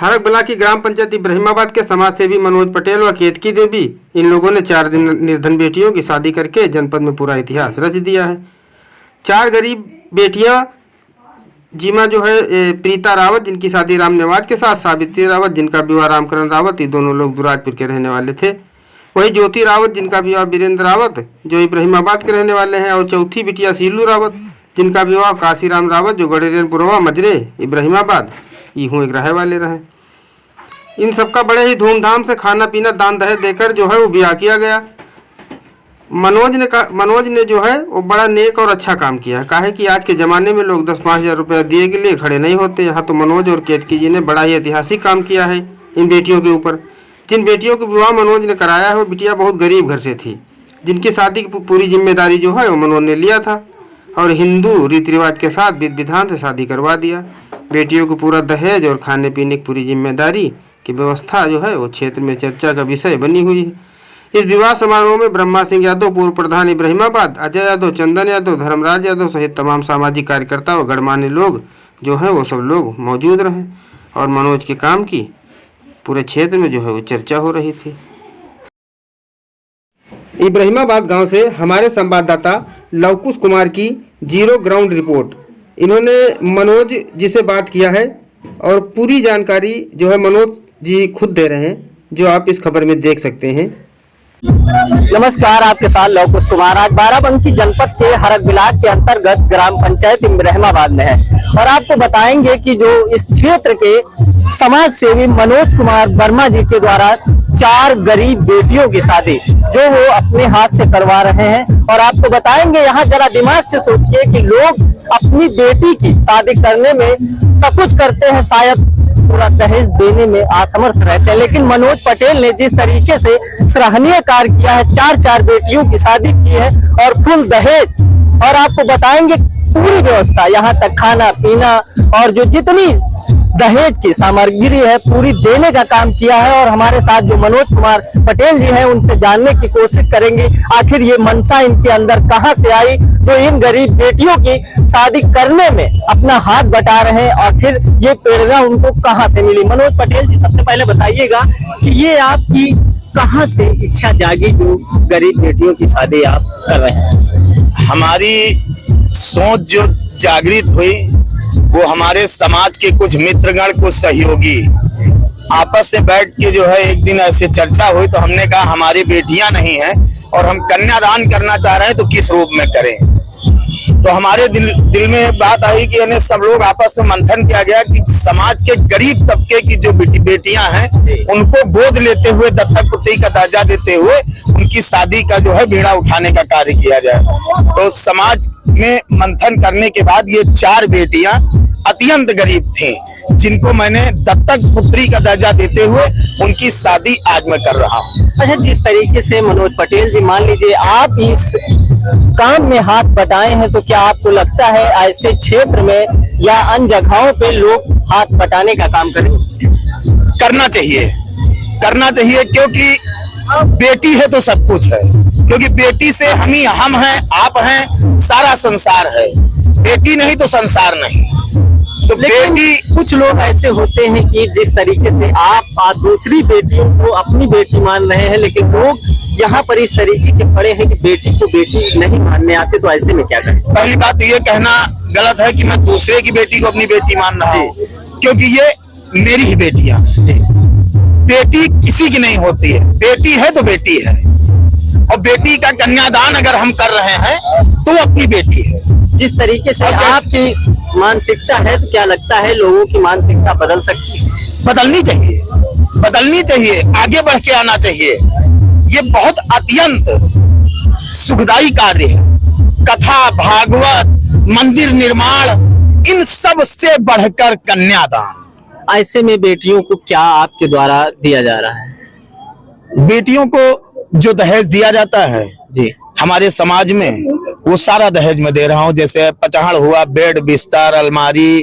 हरकबला की ग्राम पंचायत इब्राहिमाबाद के समाज सेवी मनोज पटेल व केतकी देवी, इन लोगों ने 4 दिन निर्धन बेटियों की शादी करके जनपद में पूरा इतिहास रच दिया है। 4 गरीब बेटियां जीमा जो है प्रीता रावत, जिनकी शादी राम नेवाज के साथ, सावित्री रावत जिनका विवाह रामकरण रावत, ये दोनों लोग दुराजपुर के रहने वाले थे। वही ज्योति रावत जिनका विवाह वीरेंद्र रावत जो इब्राहिमाबाद के रहने वाले हैं, और चौथी बिटिया शीलू रावत जिनका विवाह काशीराम रावत जो गडेरियनपुरवा मजरे इब्राहिमाबाद ईहू एक रहे वाले रहे। इन सबका बड़े ही धूमधाम से खाना पीना दान दहेज देकर जो है वो ब्याह किया गया। मनोज ने जो है वो बड़ा नेक और अच्छा काम किया है। काहे कि आज के ज़माने में लोग 10-5 हज़ार रुपये दिए के लिए खड़े नहीं होते। यहाँ तो मनोज और केतकी जी ने बड़ा ही ऐतिहासिक काम किया है इन बेटियों के ऊपर। जिन बेटियों का विवाह मनोज ने कराया है वो बिटिया बहुत गरीब घर से थी, जिनकी शादी की पूरी जिम्मेदारी जो है वो मनोज ने लिया था और हिंदू रीति रिवाज के साथ विधि विधान से शादी करवा दिया। बेटियों को पूरा दहेज और खाने पीने की पूरी जिम्मेदारी की व्यवस्था जो है वो क्षेत्र में चर्चा का विषय बनी हुई है। इस विवाह समारोह में ब्रह्मा सिंह यादव पूर्व प्रधान इब्राहिमाबाद, अजय यादव, चंदन यादव, धर्मराज यादव सहित तमाम सामाजिक कार्यकर्ता व गणमान्य लोग जो हैं वो सब लोग मौजूद रहे और मनोज के काम की पूरे क्षेत्र में जो है वो चर्चा हो रही थी। इब्राहिमाबाद गांव से हमारे संवाददाता लवकुश कुमार की जीरो ग्राउंड रिपोर्ट। इन्होंने मनोज जी से बात किया है और पूरी जानकारी जो है मनोज जी खुद दे रहे हैं, जो आप इस खबर में देख सकते हैं। नमस्कार, आपके साथ लवकुश कुमार। आज बाराबंकी जनपद के हरकबिला के अंतर्गत ग्राम पंचायत इब्राहिमाबाद में है और आपको बताएंगे कि जो इस क्षेत्र के समाज सेवी मनोज कुमार वर्मा जी के द्वारा 4 गरीब बेटियों की शादी जो वो अपने हाथ से करवा रहे हैं। और आपको बताएंगे, यहाँ जरा दिमाग से सोचिए कि लोग अपनी बेटी की शादी करने में संकोच करते हैं, शायद पूरा दहेज देने में असमर्थ रहते हैं, लेकिन मनोज पटेल ने जिस तरीके से सराहनीय कार्य किया है, 4 बेटियों की शादी की है और फुल दहेज, और आपको बताएंगे पूरी व्यवस्था यहाँ तक खाना पीना और जो जितनी दहेज की सामग्री है पूरी देने का काम किया है। और हमारे साथ जो मनोज कुमार पटेल जी हैं उनसे जानने की कोशिश करेंगे आखिर ये मनसा इनके अंदर कहां से आई, जो इन गरीब बेटियों की शादी करने में अपना हाथ बटा रहे हैं, आखिर ये प्रेरणा उनको कहां से मिली। मनोज पटेल जी, सबसे पहले बताइएगा कि ये आपकी कहां से इच्छा जागी जो गरीब बेटियों की शादी आप कर रहे हैं? हमारी सोच जो जागृत हुई वो हमारे समाज के कुछ मित्रगण, कुछ सहयोगी आपस में बैठ के जो है एक दिन ऐसे चर्चा हुई तो हमने कहा हमारी बेटियां नहीं हैं और हम कन्यादान करना चाह रहे हैं तो किस रूप में करें। तो हमारे दिल में बात आई कि यानी सब लोग आपस में मंथन किया गया कि समाज के गरीब तबके की जो बेटियां हैं उनको गोद लेते हुए दत्तक पुत्री का दर्जा देते हुए उनकी शादी का जो है बीड़ा उठाने का कार्य किया जाए। तो समाज में मंथन करने के बाद ये 4 बेटियां अत्यंत गरीब थीं, जिनको मैंने दत्तक पुत्री का दर्जा देते हुए उनकी शादी आज मैं कर रहा हूँ। अच्छा, जिस तरीके से मनोज पटेल जी, मान लीजिए आप इस काम में हाथ बटाए हैं, तो क्या आपको लगता है ऐसे क्षेत्र में या अन्य जगहों पे लोग हाथ बटाने का काम करेंगे? करना चाहिए क्योंकि बेटी है तो सब कुछ है, क्योंकि बेटी से हम हैं, आप हैं, सारा संसार है। बेटी नहीं तो संसार नहीं। तो बेटी, कुछ लोग ऐसे होते हैं कि जिस तरीके से आप दूसरी बेटियों को अपनी बेटी मान रहे हैं, लेकिन लोग यहाँ पर इस तरीके के पड़े हैं कि बेटी को बेटी नहीं मानने आते, तो ऐसे में क्या करें? पहली बात ये कहना गलत है कि मैं दूसरे की बेटी को अपनी बेटी मान रहा हूँ, क्योंकि ये मेरी ही बेटियां। बेटी किसी की नहीं होती है, बेटी है तो बेटी है, और बेटी का कन्यादान अगर हम कर रहे हैं तो अपनी बेटी है। जिस तरीके से आपकी मानसिकता है, तो क्या लगता है लोगों की मानसिकता बदल सकती है? बदलनी चाहिए, आगे बढ़ के आना चाहिए। ये बहुत अत्यंत सुखदायी कार्य है। कथा, भागवत, मंदिर निर्माण, इन सब से बढ़कर कन्यादान। ऐसे में बेटियों को क्या आपके द्वारा दिया जा रहा है? बेटियों को जो दहेज दिया जाता है जी हमारे समाज में, वो सारा दहेज में दे रहा हूँ। जैसे पचहड़ हुआ, बेड, बिस्तर, अलमारी,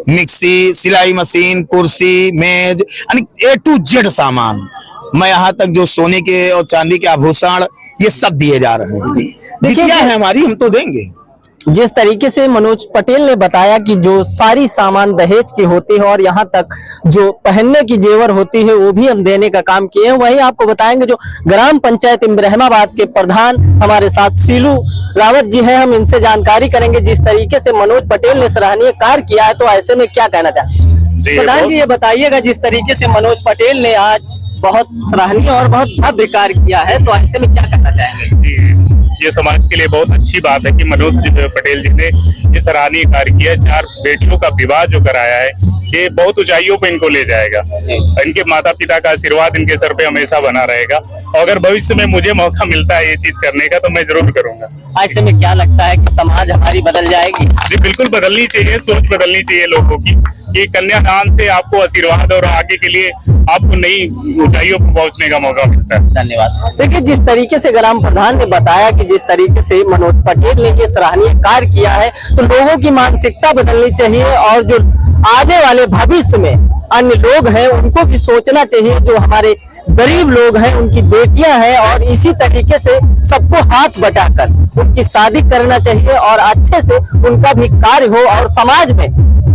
मिक्सी, सिलाई मशीन, कुर्सी, मेज, यानी A to Z सामान। मैं यहाँ तक जो सोने के और चांदी के आभूषण, ये सब दिए जा रहे हैं। देखिए बिटिया है हमारी, हम तो देंगे। जिस तरीके से मनोज पटेल ने बताया कि जो सारी सामान दहेज की होती है और यहाँ तक जो पहनने की जेवर होती है वो भी हम देने का काम किए हैं, वहीं आपको बताएंगे जो ग्राम पंचायत इब्राहिमाबाद के प्रधान हमारे साथ सीलू रावत जी हैं, हम इनसे जानकारी करेंगे। जिस तरीके से मनोज पटेल ने सराहनीय कार्य किया है, तो ऐसे में क्या कहना चाहें प्रधान जी, ये बताइएगा जिस तरीके से मनोज पटेल ने आज बहुत सराहनीय और बहुत भव्य कार्य किया है, तो ऐसे में क्या कहना चाहेंगे? ये समाज के लिए बहुत अच्छी बात है कि मनोज पटेल जी ने ये सराहनीय कार्य किया। 4 बेटियों का विवाह जो कराया है, ये बहुत ऊंचाइयों पे इनको ले जाएगा। इनके माता पिता का आशीर्वाद इनके सर पे हमेशा बना रहेगा, और अगर भविष्य में मुझे मौका मिलता है ये चीज करने का तो मैं जरूर करूंगा। ऐसे में क्या लगता है कि समाज हमारी बदल जाएगी? जी बिल्कुल बदलनी चाहिए, सोच बदलनी चाहिए लोगों की कि कन्यादान से आपको आशीर्वाद और आगे के लिए आपको नई ऊंचाइयों पर पहुंचने का मौका मिलता है। धन्यवाद। देखिए जिस तरीके से ग्राम प्रधान ने बताया कि जिस तरीके से मनोज पटेल ने ये सराहनीय कार्य किया है, तो लोगों की मानसिकता बदलनी चाहिए और जो आने वाले भविष्य में अन्य लोग हैं उनको भी सोचना चाहिए। जो हमारे गरीब लोग हैं, उनकी बेटियां हैं, और इसी तरीके से सबको हाथ बटाकर उनकी शादी करना चाहिए और अच्छे से उनका भी कार्य हो और समाज में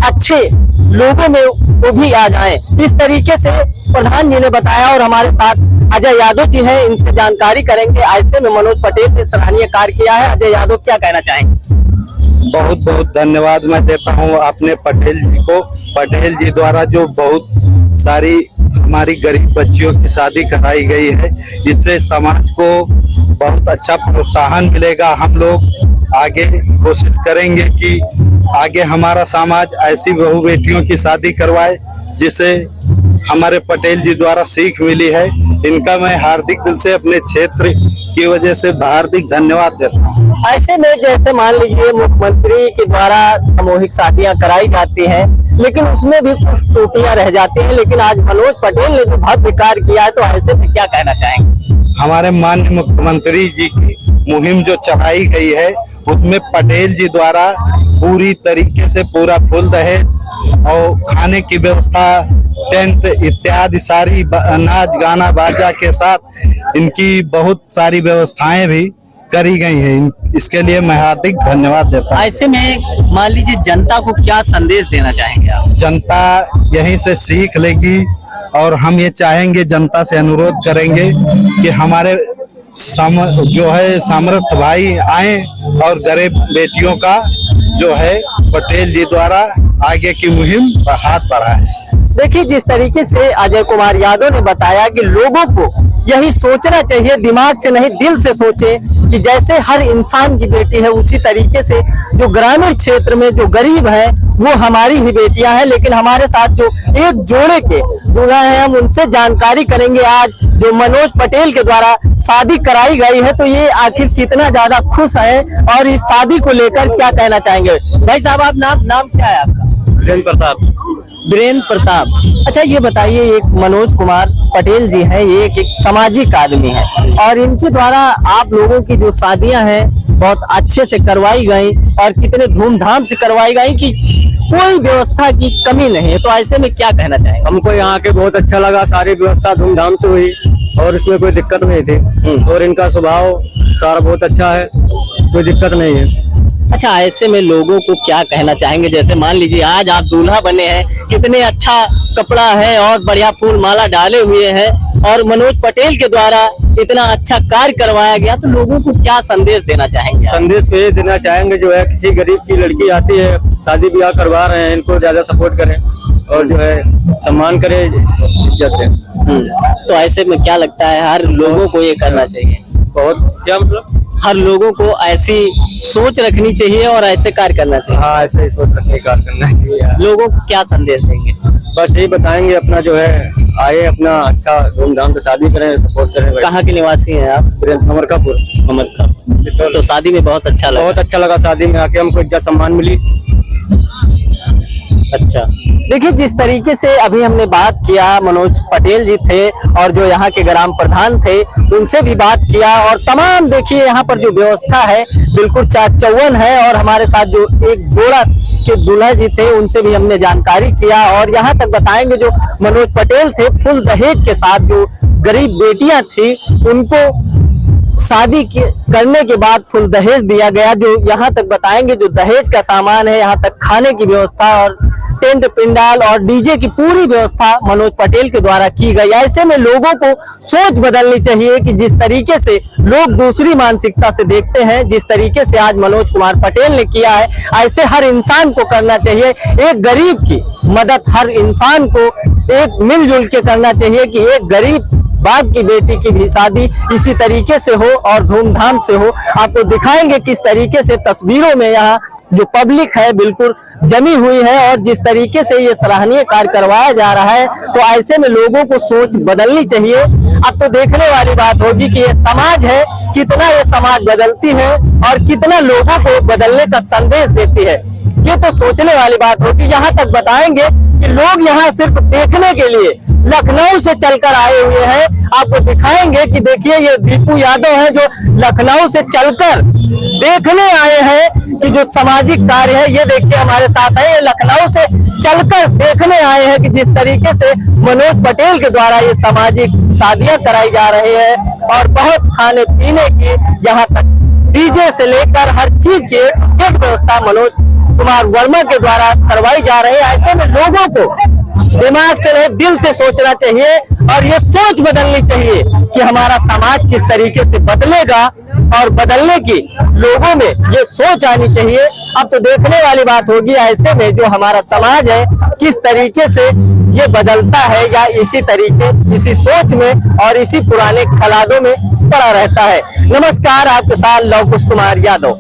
अच्छे लोगों में वो भी आ जाएं। इस तरीके से प्रधान जी ने बताया और हमारे साथ अजय यादव जी हैं, इनसे जानकारी करेंगे। ऐसे में मनोज पटेल ने सराहनीय कार्य किया है। अजय यादव क्या कहना चाहेंगे? बहुत बहुत धन्यवाद मैं देता हूं अपने पटेल जी को। पटेल जी द्वारा जो बहुत सारी हमारी गरीब बच्चियों की शादी कराई गई है, इससे समाज को बहुत अच्छा प्रोत्साहन मिलेगा। हम लोग आगे कोशिश करेंगे कि आगे हमारा समाज ऐसी बहू बेटियों की शादी करवाए जिसे हमारे पटेल जी द्वारा सीख मिली है। इनका मैं हार्दिक दिल से अपने क्षेत्र की वजह से हार्दिक धन्यवाद देता हूँ। ऐसे में जैसे मान लीजिए मुख्यमंत्री के द्वारा सामूहिक शादियां कराई जाती हैं, लेकिन उसमें भी कुछ त्रुटियां रह जाती हैं, लेकिन आज मनोज पटेल ने जो भव्य कार्य किया है, तो ऐसे में क्या कहना चाहेंगे? हमारे माननीय मुख्यमंत्री जी की मुहिम जो चलाई गई है, उसमें पटेल जी द्वारा पूरी तरीके से पूरा फुल दहेज और खाने की व्यवस्था, टेंट इत्यादि सारी नाच गाना बाजा के साथ इनकी बहुत सारी व्यवस्थाएं भी करी गई हैं। इसके लिए मैं हार्दिक धन्यवाद देता हूँ। ऐसे में मान लीजिए जनता को क्या संदेश देना चाहेंगे आप? जनता यहीं से सीख लेगी और हम ये चाहेंगे, जनता से अनुरोध करेंगे कि हमारे जो है समर्थ भाई आए और गरीब बेटियों का जो है पटेल जी द्वारा आगे की मुहिम पर हाथ बढ़ाएं। देखिए जिस तरीके से अजय कुमार यादव ने बताया कि लोगों को यही सोचना चाहिए, दिमाग से नहीं दिल से सोचे कि जैसे हर इंसान की बेटी है, उसी तरीके से जो ग्रामीण क्षेत्र में जो गरीब है वो हमारी ही बेटियां हैं। लेकिन हमारे साथ जो एक जोड़े के दूल्हा है, हम उनसे जानकारी करेंगे। आज जो मनोज पटेल के द्वारा शादी कराई गई है, तो ये आखिर कितना ज्यादा खुश है और इस शादी को लेकर क्या कहना चाहेंगे? भाई साहब, आप नाम क्या है आपका? वीरेंद्र प्रताप। वीरेंद्र प्रताप। अच्छा ये बताइए, एक मनोज कुमार पटेल जी हैं, ये एक सामाजिक आदमी है और इनके द्वारा आप लोगों की जो शादियां हैं बहुत अच्छे से करवाई गई और कितने धूमधाम से करवाई गई कि कोई व्यवस्था की कमी नहीं है, तो ऐसे में क्या कहना चाहेंगे? हमको यहाँ के बहुत अच्छा लगा, सारी व्यवस्था धूमधाम से हुई और इसमें कोई दिक्कत नहीं थी और इनका स्वभाव सारा बहुत अच्छा है, कोई दिक्कत नहीं है। अच्छा ऐसे में लोगों को क्या कहना चाहेंगे? जैसे मान लीजिए आज आप दूल्हा बने हैं, कितने अच्छा कपड़ा है और बढ़िया फूल माला डाले हुए हैं और मनोज पटेल के द्वारा इतना अच्छा कार्य करवाया गया, तो लोगों को क्या संदेश देना चाहेंगे? संदेश ये देना चाहेंगे, जो है किसी गरीब की लड़की आती है, शादी ब्याह करवा रहे हैं, इनको ज्यादा सपोर्ट करें और जो है सम्मान करें, इज्जत दें। तो ऐसे में क्या लगता है हर लोगों को ये करना चाहिए? बहुत क्या मतलब, हर लोगों को ऐसी सोच रखनी चाहिए और ऐसे कार्य करना चाहिए। हाँ ऐसे ही सोच रखने का करना चाहिए यार। लोगों को क्या संदेश देंगे? बस यही बताएंगे, अपना जो है आए, अपना अच्छा धूमधाम से शादी करें, सपोर्ट करें। कहाँ के निवासी हैं आप? अमरकापुर। तो शादी में बहुत अच्छा लगा? बहुत अच्छा लगा, शादी में आके हमको इज्जत सम्मान मिली। अच्छा देखिए जिस तरीके से अभी हमने बात किया, मनोज पटेल जी थे और जो यहाँ के ग्राम प्रधान थे उनसे भी बात किया और तमाम देखिए यहाँ पर जो व्यवस्था है बिल्कुल चाक चौवन है। और हमारे साथ जो एक जोड़ा के दूल्हा जी थे उनसे भी हमने जानकारी किया और यहाँ तक बताएंगे जो मनोज पटेल थे फुल दहेज के साथ जो गरीब बेटियां थी उनको करने के बाद फुल दहेज दिया गया, जो यहाँ तक बताएंगे जो दहेज का सामान है, यहाँ तक खाने की व्यवस्था और टेंट पिंडाल और डीजे की पूरी व्यवस्था मनोज पटेल के द्वारा की गई। ऐसे में लोगों को सोच बदलनी चाहिए कि जिस तरीके से लोग दूसरी मानसिकता से देखते हैं, जिस तरीके से आज मनोज कुमार पटेल ने किया है, ऐसे हर इंसान को करना चाहिए। एक गरीब की मदद हर इंसान को एक मिलजुल के करना चाहिए कि एक गरीब बाप की बेटी की भी शादी इसी तरीके से हो और धूमधाम से हो। आपको दिखाएंगे किस तरीके से तस्वीरों में यहाँ जो पब्लिक है बिल्कुल जमी हुई है और जिस तरीके से ये सराहनीय कार्य करवाया जा रहा है, तो ऐसे में लोगों को सोच बदलनी चाहिए। अब तो देखने वाली बात होगी कि ये समाज है, कितना ये समाज बदलती है और कितना लोगों को बदलने का संदेश देती है, ये तो सोचने वाली बात होगी। यहाँ तक बताएंगे कि लोग यहाँ सिर्फ देखने के लिए लखनऊ से चलकर आए हुए हैं। आपको दिखाएंगे कि देखिए ये दीपू यादव हैं जो लखनऊ से चलकर देखने आए हैं कि जो सामाजिक कार्य है, ये देखिए हमारे साथ है, ये लखनऊ से चलकर देखने आए हैं कि जिस तरीके से मनोज पटेल के द्वारा ये सामाजिक शादियां कराई जा रही है और बहुत खाने पीने की यहाँ तक डीजे से लेकर हर चीज की जेट व्यवस्था मनोज कुमार वर्मा के द्वारा करवाई जा रही है। ऐसे में लोगों को दिमाग से नहीं दिल से सोचना चाहिए और ये सोच बदलनी चाहिए कि हमारा समाज किस तरीके से बदलेगा और बदलने की लोगों में ये सोच आनी चाहिए। अब तो देखने वाली बात होगी ऐसे में जो हमारा समाज है किस तरीके से ये बदलता है या इसी तरीके इसी सोच में और इसी पुराने खलादों में पड़ा रहता है। नमस्कार, आपके साथ लव कुश कुमार यादव।